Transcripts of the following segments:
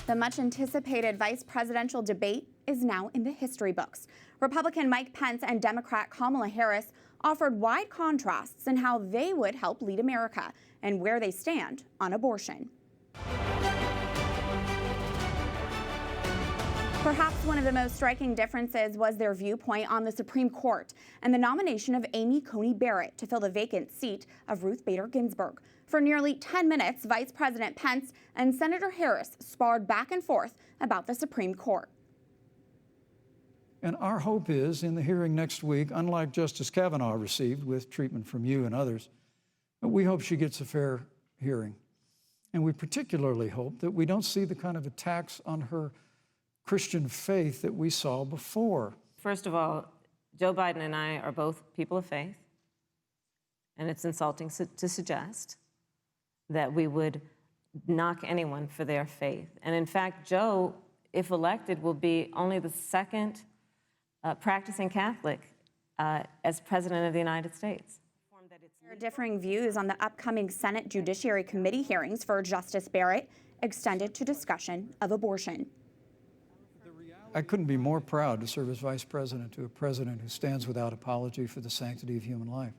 The much-anticipated vice presidential debate is now in the history books. Republican Mike Pence and Democrat Kamala Harris offered wide contrasts in how they would help lead America and where they stand on abortion. Perhaps one of the most striking differences was their viewpoint on the Supreme Court and the nomination of Amy Coney Barrett to fill the vacant seat of Ruth Bader Ginsburg. For nearly 10 minutes, Vice President Pence and Senator Harris sparred back and forth about the Supreme Court. And our hope is, in the hearing next week, unlike Justice Kavanaugh received with treatment from you and others, we hope she gets a fair hearing. And we particularly hope that we don't see the kind of attacks on her Christian faith that we saw before. First of all, Joe Biden and I are both people of faith, and it's insulting to suggest that we would knock anyone for their faith. And in fact, Joe, if elected, will be only the second practicing Catholic as President of the United States. There are differing views on the upcoming Senate Judiciary Committee hearings for Justice Barrett, extended to discussion of abortion. I couldn't be more proud to serve as vice president to a president who stands without apology for the sanctity of human life.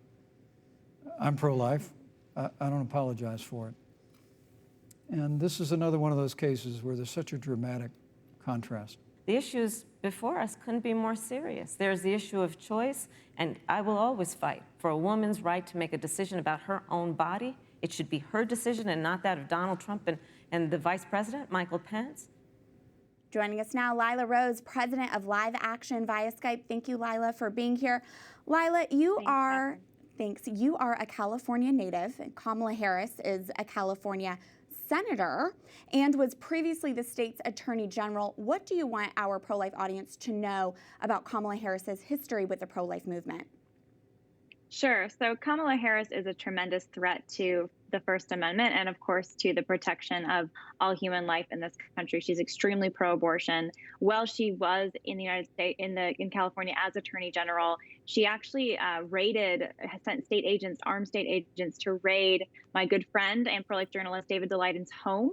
I'm pro-life. I don't apologize for it. And this is another one of those cases where there's such a dramatic contrast. The issues before us couldn't be more serious. There's the issue of choice, and I will always fight for a woman's right to make a decision about her own body. It should be her decision and not that of Donald Trump and the vice president, Michael Pence. Joining us now, Lila Rose, president of Live Action via Skype. Thank you, Lila, for being here. Lila, you are a California native, and Kamala Harris is a California senator and was previously the state's attorney general. What do you want our pro-life audience to know about Kamala Harris's history with the pro-life movement? Sure. So Kamala Harris is a tremendous threat to the First Amendment and, of course, to the protection of all human life in this country. She's extremely pro-abortion. While she was in the United States, in California as Attorney General, she actually sent state agents, armed state agents, to raid my good friend and pro-life journalist David Daleidon's home.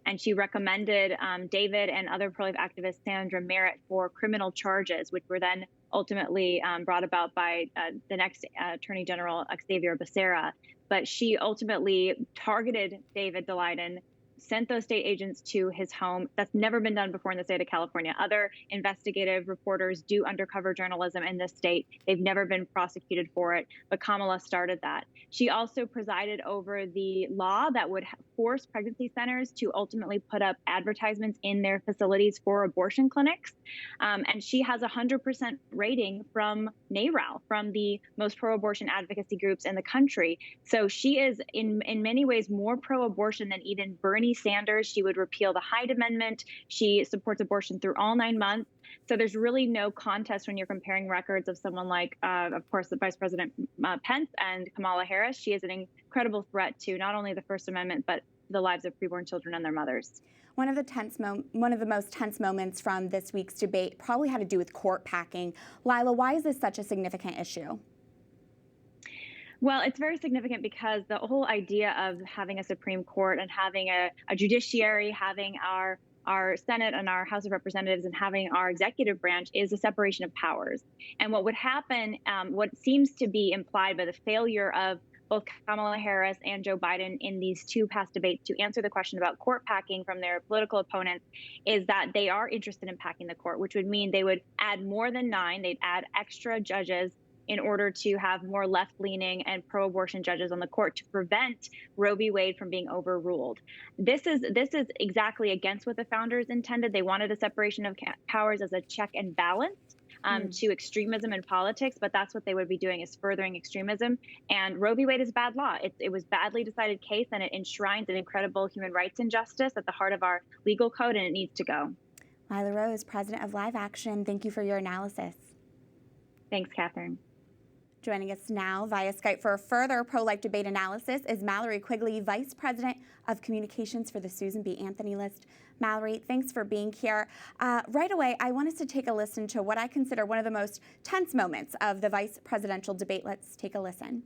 And she recommended David and other pro-life activist Sandra Merritt for criminal charges, which were then ultimately brought about by the next Attorney General, Xavier Becerra. But she ultimately targeted David Daleidon, sent those state agents to his home. That's never been done before in the state of California. Other investigative reporters do undercover journalism in this state. They've never been prosecuted for it, but Kamala started that. She also presided over the law that would force pregnancy centers to ultimately put up advertisements in their facilities for abortion clinics. And she has a 100% rating from NARAL, from the most pro-abortion advocacy groups in the country. So she is in many ways more pro-abortion than even Bernie Sanders. She would repeal the Hyde Amendment. She supports abortion through all 9 months. So there's really no contest when you're comparing records of someone like, of course, the Vice President Pence and Kamala Harris. She is an incredible threat to not only the First Amendment, but the lives of preborn children and their mothers. One of the most tense moments from this week's debate probably had to do with court packing. Lila, why is this such a significant issue? Well, it's very significant because the whole idea of having a Supreme Court and having a judiciary, having our Senate and our House of Representatives and having our executive branch is a separation of powers. And what would happen, what seems to be implied by the failure of both Kamala Harris and Joe Biden in these two past debates to answer the question about court packing from their political opponents, is that they are interested in packing the court, which would mean they would add more than 9. They'd add extra judges in order to have more left-leaning and pro-abortion judges on the court to prevent Roe v. Wade from being overruled. This is exactly against what the founders intended. They wanted a separation of powers as a check and balance to extremism in politics, but that's what they would be doing, is furthering extremism. And Roe v. Wade is bad law. It was badly decided case, and it enshrines an incredible human rights injustice at the heart of our legal code, and it needs to go. Lila Rose, president of Live Action, thank you for your analysis. Thanks, Catherine. Joining us now via Skype for a further pro-life debate analysis is Mallory Quigley, Vice President of Communications for the Susan B. Anthony List. Mallory, thanks for being here. Right away, I want us to take a listen to what I consider one of the most tense moments of the vice presidential debate. Let's take a listen.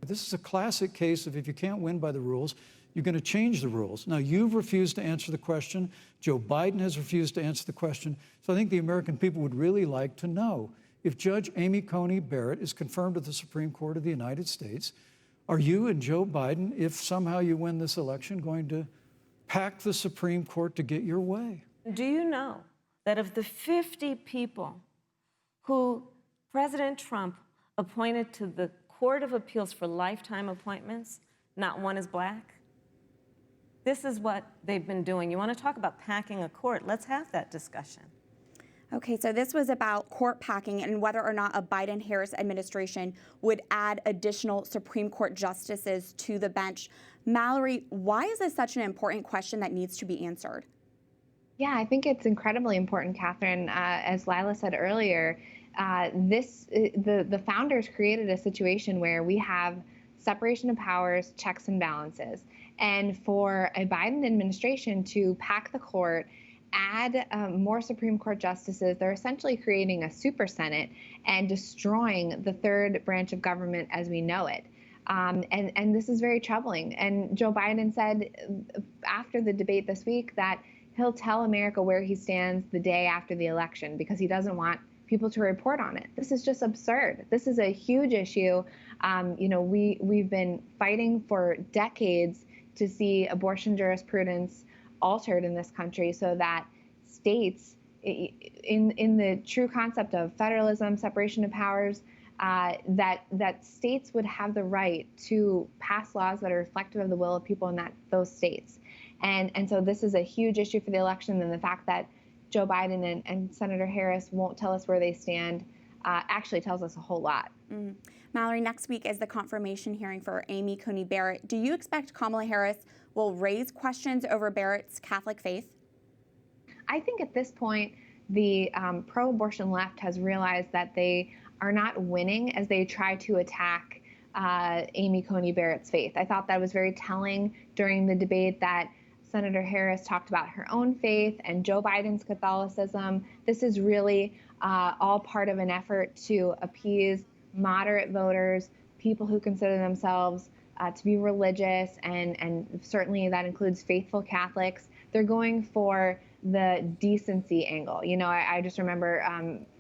This is a classic case of if you can't win by the rules, You're going to change the rules. Now, you've refused to answer the question. Joe Biden has refused to answer the question. So I think the American people would really like to know, if Judge Amy Coney Barrett is confirmed to the Supreme Court of the United States, are you and Joe Biden, if somehow you win this election, going to pack the Supreme Court to get your way? Do you know that of the 50 people who President Trump appointed to the Court of Appeals for lifetime appointments, not one is black? This is what they've been doing. You want to talk about packing a court? Let's have that discussion. Okay, so this was about court packing and whether or not a Biden-Harris administration would add additional Supreme Court justices to the bench. Mallory, why is this such an important question that needs to be answered? Yeah, I think it's incredibly important, Catherine. As Lila said earlier, the founders created a situation where we have separation of powers, checks and balances. And for a Biden administration to pack the court, add more Supreme Court justices, they're essentially creating a super Senate and destroying the third branch of government as we know it. And this is very troubling. And Joe Biden said after the debate this week that he'll tell America where he stands the day after the election because he doesn't want people to report on it. This is just absurd. This is a huge issue. We've been fighting for decades to see abortion jurisprudence altered in this country so that states, in the true concept of federalism, separation of powers, that states would have the right to pass laws that are reflective of the will of people in those states. And so this is a huge issue for the election, and the fact that Joe Biden and Senator Harris won't tell us where they stand actually tells us a whole lot. Mallory, next week is the confirmation hearing for Amy Coney Barrett. Do you expect Kamala Harris will raise questions over Barrett's Catholic faith? I think at this point, the pro-abortion left has realized that they are not winning as they try to attack Amy Coney Barrett's faith. I thought that was very telling during the debate that Senator Harris talked about her own faith and Joe Biden's Catholicism. This is really all part of an effort to appease moderate voters, people who consider themselves to be religious, and certainly that includes faithful Catholics. They're going for the decency angle. You know, I just remember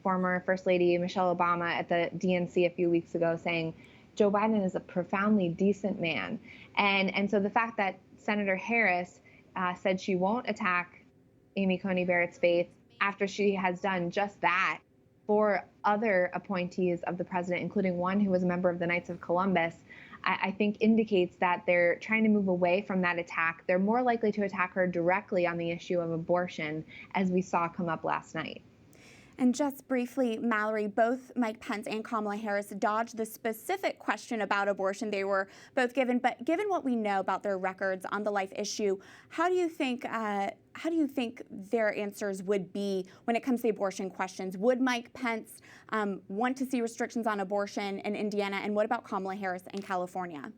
former First Lady Michelle Obama at the DNC a few weeks ago saying, Joe Biden is a profoundly decent man. And so the fact that Senator Harris said she won't attack Amy Coney Barrett's faith after she has done just that for other appointees of the president, including one who was a member of the Knights of Columbus, I think indicates that they're trying to move away from that attack. They're more likely to attack her directly on the issue of abortion, as we saw come up last night. And just briefly, Mallory, both Mike Pence and Kamala Harris dodged the specific question about abortion they were both given. But given what we know about their records on the life issue, how do you think their answers would be when it comes to the abortion questions? Would Mike Pence want to see restrictions on abortion in Indiana? And what about Kamala Harris in California?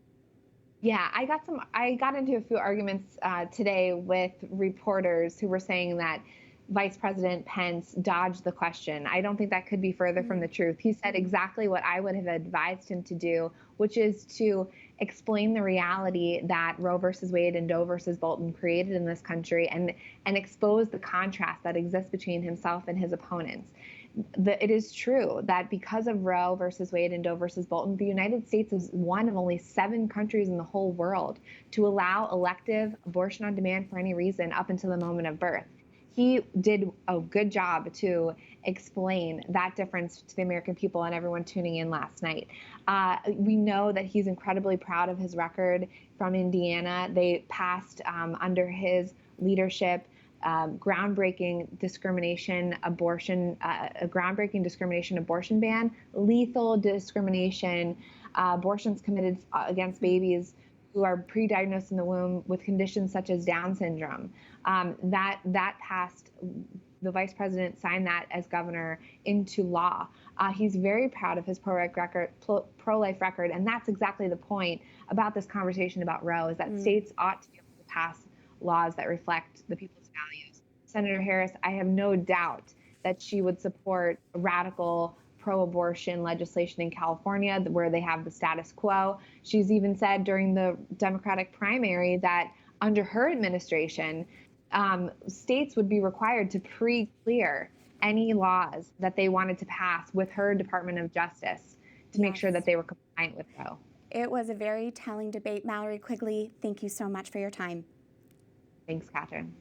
Yeah, I got into a few arguments today with reporters who were saying that Vice President Pence dodged the question. I don't think that could be further from the truth. He said exactly what I would have advised him to do, which is to explain the reality that Roe versus Wade and Doe versus Bolton created in this country and expose the contrast that exists between himself and his opponents. It is true that because of Roe versus Wade and Doe versus Bolton, the United States is one of only 7 countries in the whole world to allow elective abortion on demand for any reason up until the moment of birth. He did a good job to explain that difference to the American people and everyone tuning in last night. We know that he's incredibly proud of his record from Indiana. They passed under his leadership groundbreaking discrimination abortion ban, lethal discrimination, abortions committed against babies who are pre-diagnosed in the womb with conditions such as Down syndrome. That passed. The vice president signed that as governor into law. He's very proud of his pro-life record, and that's exactly the point about this conversation about Roe, is that states ought to be able to pass laws that reflect the people's values. Senator Harris, I have no doubt that she would support radical pro-abortion legislation in California where they have the status quo. She's even said during the Democratic primary that under her administration, states would be required to pre-clear any laws that they wanted to pass with her Department of Justice to make sure that they were compliant with Roe. It was a very telling debate. Mallory Quigley, thank you so much for your time. Thanks, Catherine.